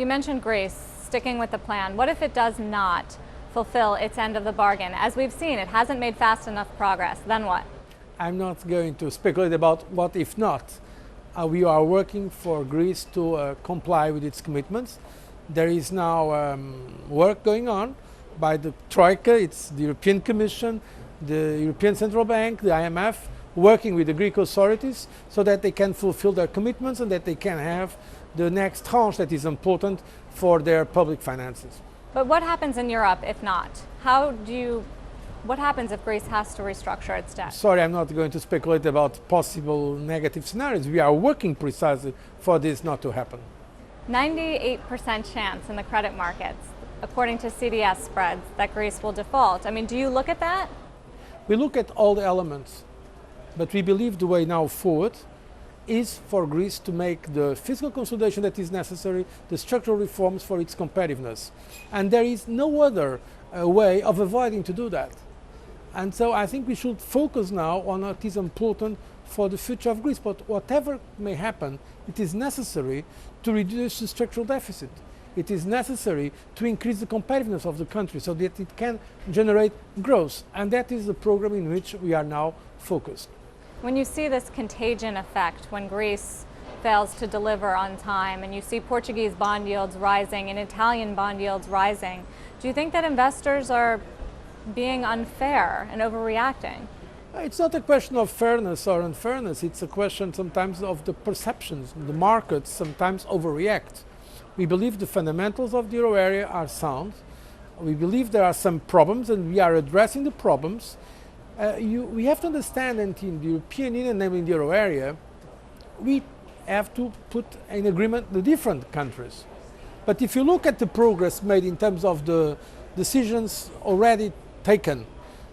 You mentioned Greece sticking with the plan. What if it does not fulfill its end of the bargain? As we've seen, it hasn't made fast enough progress. Then what? I'm not going to speculate about what if not. We are working for Greece to comply with its commitments. There is now work going on by the Troika, it's the European Commission, the European Central Bank, the IMF, working with the Greek authorities so that they can fulfill their commitments and that they can have the next tranche that is important for their public finances. But what happens in Europe if not? What happens if Greece has to restructure its debt? Sorry, I'm not going to speculate about possible negative scenarios. We are working precisely for this not to happen. 98% chance in the credit markets, according to CDS spreads, that Greece will default. I mean, do you look at that? We look at all the elements, but we believe the way now forward is for Greece to make the fiscal consolidation that is necessary, the structural reforms for its competitiveness. And there is no other way of avoiding to do that. And so I think we should focus now on what is important for the future of Greece. But whatever may happen, it is necessary to reduce the structural deficit. It is necessary to increase the competitiveness of the country so that it can generate growth. And that is the program in which we are now focused. When you see this contagion effect, when Greece fails to deliver on time, and you see Portuguese bond yields rising and Italian bond yields rising, do you think that investors are being unfair and overreacting? It's not a question of fairness or unfairness. It's a question sometimes of the perceptions. The markets sometimes overreact. We believe the fundamentals of the euro area are sound. We believe there are some problems and we are addressing the problems. We have to understand that in the European Union, namely in the euro area, we have to put in agreement the different countries. But if you look at the progress made in terms of the decisions already taken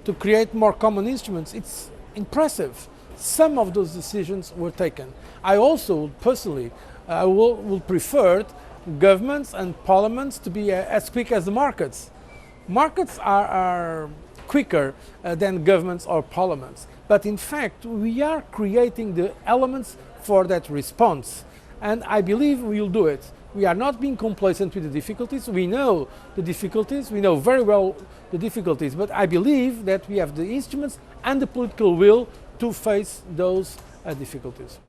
to create more common instruments, it's impressive. Some of those decisions were taken. I also personally will prefer governments and parliaments to be as quick as the markets. Markets are quicker than governments or parliaments. But in fact, we are creating the elements for that response. And I believe we will do it. We are not being complacent with the difficulties. We know the difficulties. We know very well the difficulties. But I believe that we have the instruments and the political will to face those difficulties.